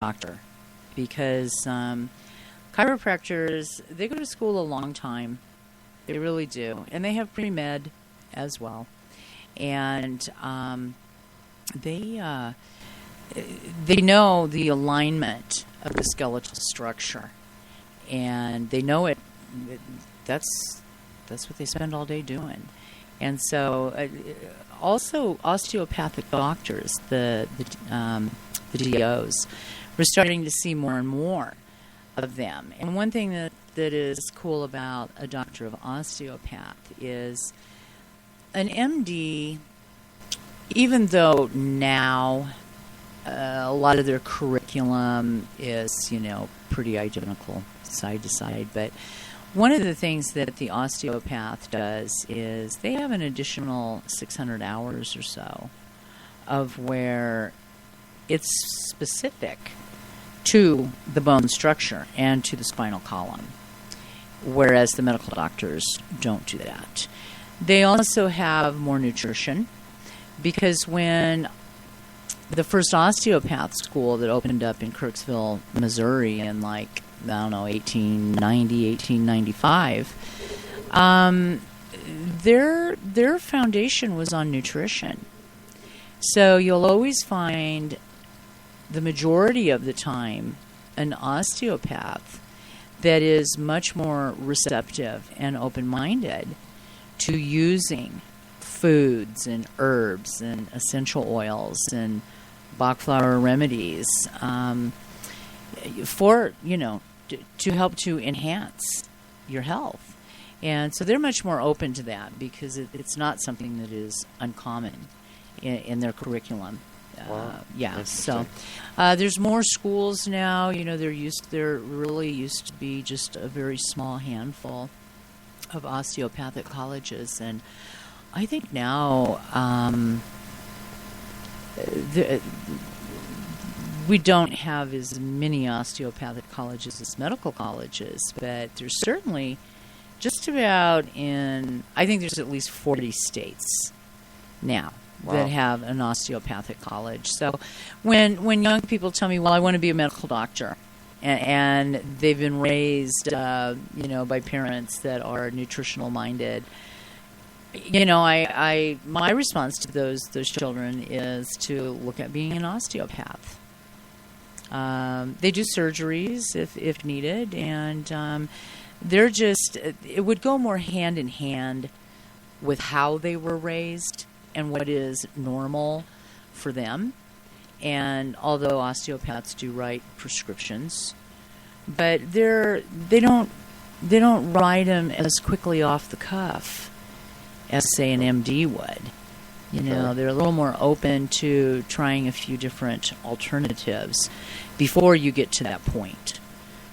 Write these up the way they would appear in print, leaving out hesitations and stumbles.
doctor because chiropractors, they go to school a long time. They really do. And they have pre-med as well. And they know the alignment of the skeletal structure. And they know it. That's what they spend all day doing. And so also osteopathic doctors, the DOs, we're starting to see more and more of them. And one thing that is cool about a doctor of osteopath is an MD, even though now a lot of their curriculum is, pretty identical side to side, but one of the things that the osteopath does is they have an additional 600 hours or so of where it's specific to the bone structure and to the spinal column, whereas the medical doctors don't do that. They also have more nutrition because when the first osteopath school that opened up in Kirksville, Missouri in 1890, 1895, their foundation was on nutrition. So you'll always find the majority of the time an osteopath that is much more receptive and open-minded to using foods and herbs and essential oils and Bach flower remedies for, to help to enhance your health. And so they're much more open to that because it's not something that is uncommon in their curriculum. So there's more schools now. There really used to be just a very small handful of osteopathic colleges, and I think now we don't have as many osteopathic colleges as medical colleges, but there's certainly just about I think there's at least 40 states now that have an osteopathic college. So when young people tell me, well, I want to be a medical doctor, and they've been raised, by parents that are nutritional minded, my response to those children is to look at being an osteopath. They do surgeries if needed, and it would go more hand in hand with how they were raised and what is normal for them. And although osteopaths do write prescriptions, but they don't write them as quickly off the cuff as, say, an MD would. They're a little more open to trying a few different alternatives before you get to that point.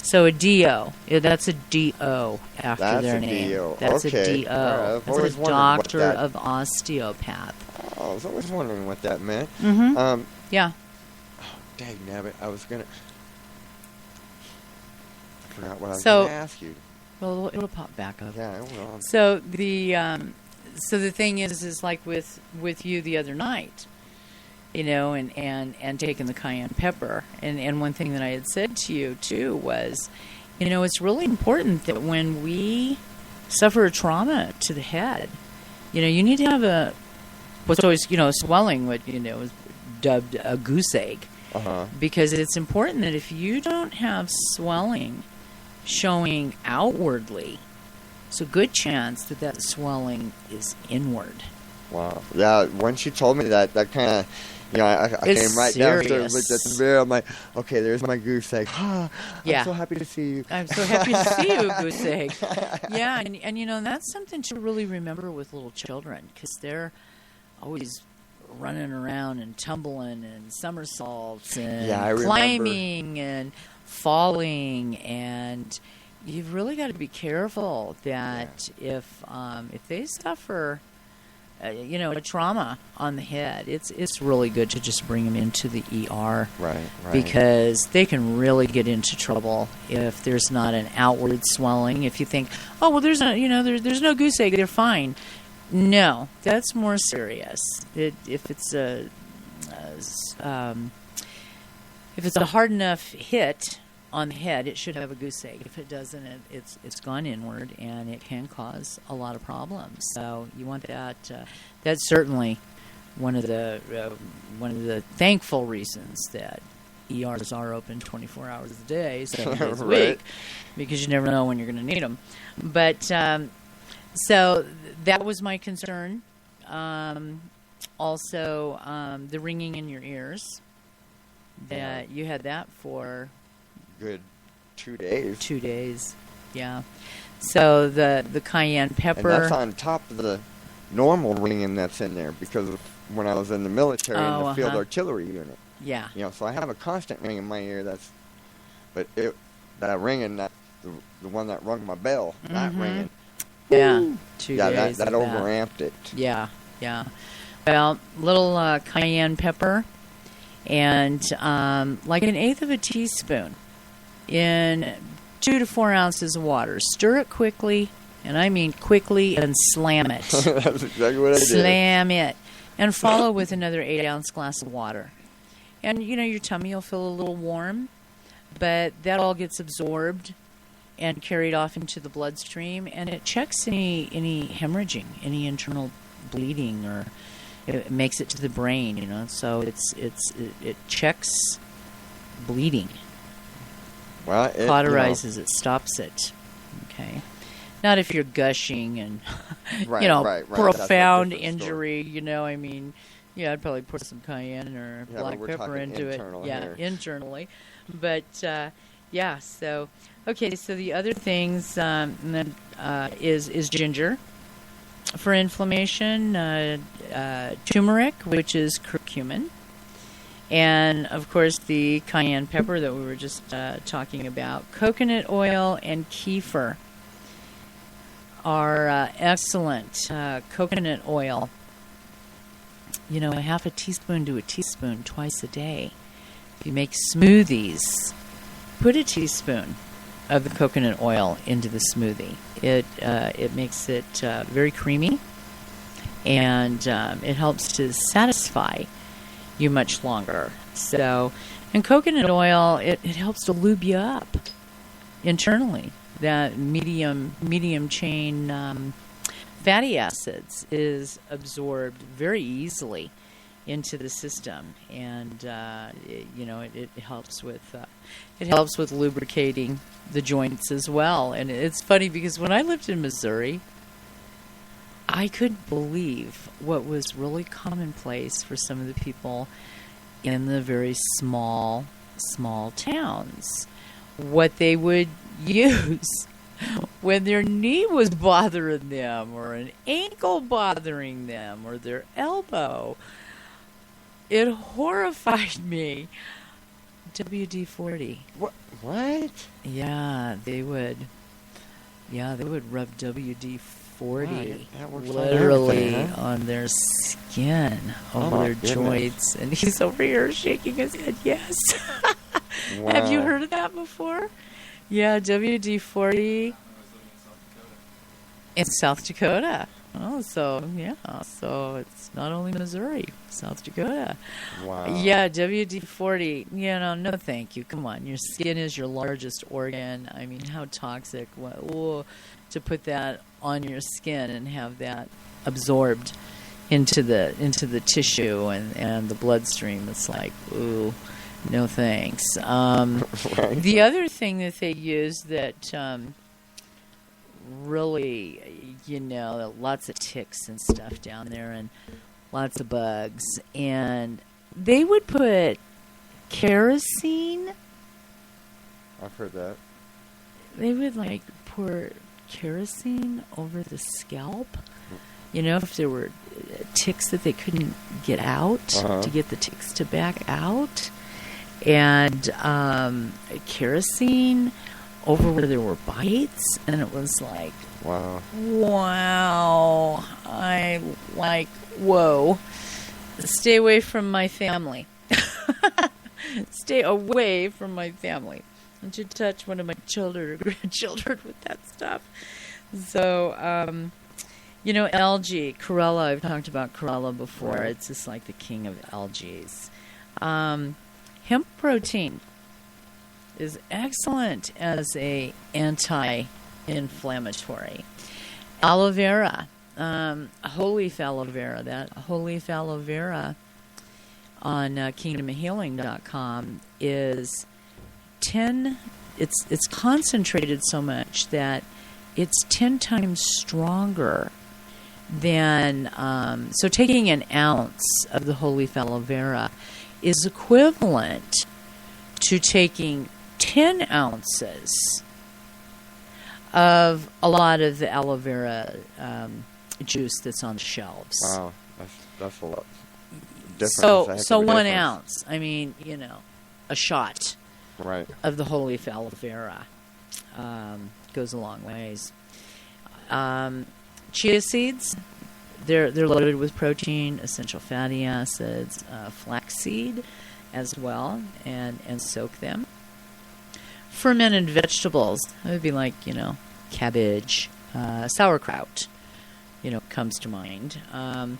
So a DO, that's a DO after their name. DO. That's okay. a DO. That's a doctor of osteopath. Oh, I was always wondering what that meant. Mm-hmm. Yeah. Oh, dang nabbit. I forgot what I was going to ask you. Well, it'll pop back up. Yeah, it will. So the thing is like with you the other night, and taking the cayenne pepper. And one thing that I had said to you, too, was, it's really important that when we suffer a trauma to the head, you need to have what's always, swelling, what, is dubbed a goose egg. Uh-huh. Because it's important that if you don't have swelling showing outwardly, it's a good chance that swelling is inward. Wow. Yeah, once you told me that kind of, I came right downstairs, looked at the mirror. I'm like, okay, there's my goose egg. I'm so happy to see you. I'm so happy to see you, goose egg. Yeah, and that's something to really remember with little children, because they're always running around and tumbling and somersaults and climbing and falling, and you've really got to be careful that if they suffer a trauma on the head, it's really good to just bring them into the ER, right? Because they can really get into trouble if there's not an outward swelling. If you think, oh well, there's no goose egg, they're fine. No, that's more serious. If if it's a hard enough hit on the head, it should have a goose egg. If it doesn't, it's gone inward, and it can cause a lot of problems. So you want that. That's certainly one of the thankful reasons that ERs are open 24 hours a day, 7 days a week, because you never know when you're going to need them. But so that was my concern. Also, the ringing in your ears. That you had that for good 2 days. 2 days, yeah. So the cayenne pepper. And that's on top of the normal ringing that's in there, because of when I was in the military in the field artillery unit. Yeah. So I have a constant ring in my ear. That ringing, that the one that rung my bell, that ringing. Yeah. 2 days. Yeah, that overamped it. Yeah, yeah. Well, little cayenne pepper. And like an eighth of a teaspoon in 2 to 4 ounces of water. Stir it quickly, and I mean quickly, and slam it. That's exactly what I did. Slam it. And follow with another 8-ounce glass of water. And, your tummy will feel a little warm, but that all gets absorbed and carried off into the bloodstream, and it checks any hemorrhaging, any internal bleeding, or it makes it to the brain, so it checks bleeding. Well, it cauterizes it, stops it. Okay. Not if you're gushing and, right. profound injury, I'd probably pour some cayenne or black pepper into it. Yeah, internally. But, so the other things is ginger. For inflammation, turmeric, which is curcumin, and of course the cayenne pepper that we were just talking about. Coconut oil and kefir are excellent. Coconut oil, a half a teaspoon to a teaspoon twice a day. If you make smoothies, put a teaspoon of the coconut oil into the smoothie. It makes it very creamy, and it helps to satisfy you much longer. So, and coconut oil, it helps to lube you up internally. That medium chain fatty acids is absorbed very easily into the system, and it helps with lubricating the joints as well. And it's funny because when I lived in Missouri, I couldn't believe what was really commonplace for some of the people in the very small towns, what they would use when their knee was bothering them, or an ankle bothering them, or their elbow. It horrified me. WD-40. What? Yeah, they would rub WD-40 literally on their skin, over their joints. And he's over here shaking his head, yes. Wow. Have you heard of that before? Yeah, WD-40 in South Dakota. Oh, so it's not only Missouri, South Dakota. Wow. Yeah, WD-40. No thank you. Come on, your skin is your largest organ. I mean, how toxic to put that on your skin and have that absorbed into the tissue and the bloodstream. It's like, ooh, no thanks. Right. The other thing that they use that really, lots of ticks and stuff down there, and lots of bugs, and they would put kerosene. I've heard that. They would pour kerosene over the scalp. If there were ticks that they couldn't get out, to get the ticks to back out, and kerosene over where there were bites, and it was like, wow. I whoa. Stay away from my family. Stay away from my family. Don't you touch one of my children or grandchildren with that stuff. So, algae, chlorella, I've talked about chlorella before. Right. It's just like the king of algae. Hemp protein is excellent as a anti-inflammatory. Aloe vera, whole leaf aloe vera. That whole leaf aloe vera on kingdomofhealing.com is 10. It's concentrated so much that it's 10 times stronger than. So taking an ounce of the whole leaf aloe vera is equivalent to taking 10 ounces of a lot of the aloe vera juice that's on the shelves. Wow, that's a lot different. So 1 ounce. I mean, a shot right of the whole leaf aloe vera goes a long ways. Chia seeds, they're loaded with protein, essential fatty acids, flaxseed as well, and soak them. Fermented vegetables, that would be like, cabbage, sauerkraut, comes to mind. And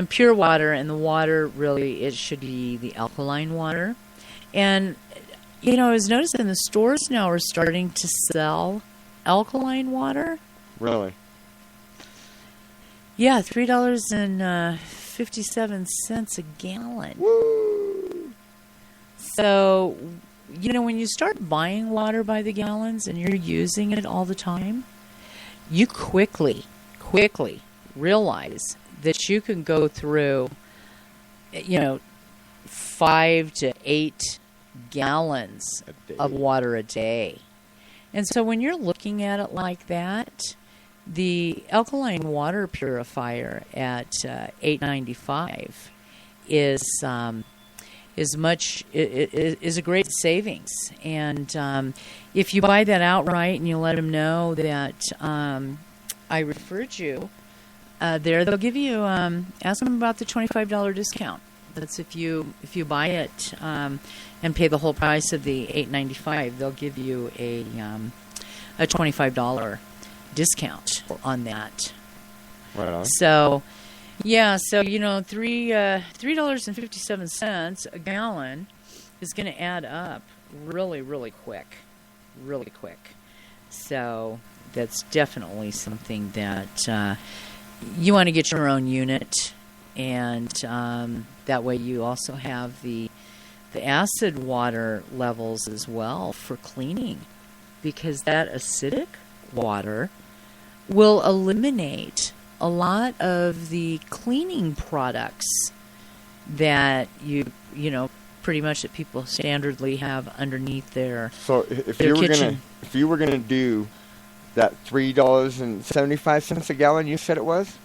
pure water, and the water really, it should be the alkaline water. And, I was noticing the stores now are starting to sell alkaline water. Really? Yeah, $3.57 a gallon. Woo! So, when you start buying water by the gallons and you're using it all the time, you quickly realize that you can go through, 5 to 8 gallons of water a day. And so when you're looking at it like that, the alkaline water purifier at $8.95 is a great savings. And if you buy that outright and you let them know that I referred you they'll give you ask them about the $25 discount. That's if you buy it and pay the whole price of the $8.95, they'll give you a $25 discount on that. Right on. So, yeah, $3.57 a gallon is going to add up really quick. So that's definitely something that you want to get your own unit, and that way you also have the acid water levels as well for cleaning, because that acidic water will eliminate a lot of the cleaning products that you pretty much that people standardly have underneath their kitchen. If you were gonna do that $3.75 a gallon, you said it was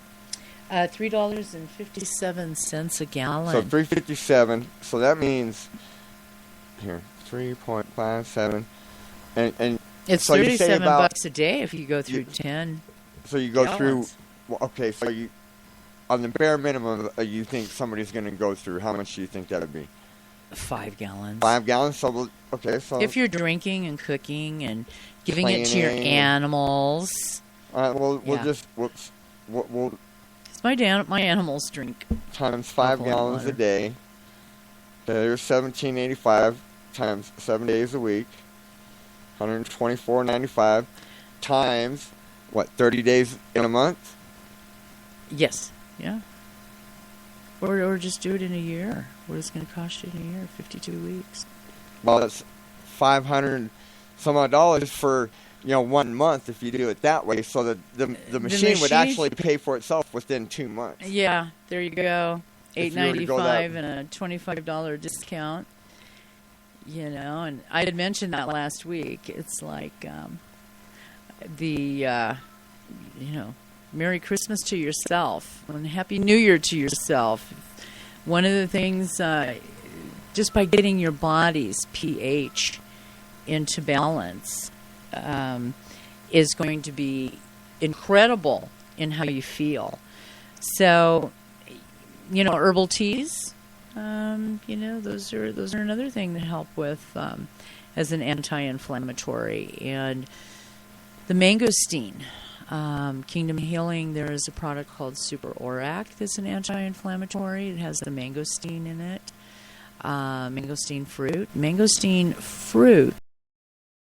$3.57 a gallon. So $3.57. So that means here 3.57, and it's so $37 a day if you go through 10. So you go gallons. through. Well, okay, so you on the bare minimum, you think somebody's going to go through. How much do you think that would be? 5 gallons. 5 gallons. So okay, so if you're drinking and cooking and giving cleaning, it to your animals. All right. Well, we'll my animals drink times 5 gallons water a day. There's $17.85 times 7 days a week. $124.95 times what? 30 days in a month. Yes. Yeah. Or just do it in a year. What is it going to cost you in a year? 52 weeks. Well, that's $500 some odd dollars for 1 month if you do it that way. So the machine would actually pay for itself within 2 months. Yeah, there you go. $8.95 and a $25 discount. And I had mentioned that last week. It's like Merry Christmas to yourself and Happy New Year to yourself. One of the things, just by getting your body's pH into balance, is going to be incredible in how you feel. So, herbal teas, those are another thing that help with as an anti-inflammatory. And the mangosteen, Kingdom Healing, there is a product called Super Orac that's an anti-inflammatory. It has the mangosteen in it. mangosteen fruit. Mangosteen fruit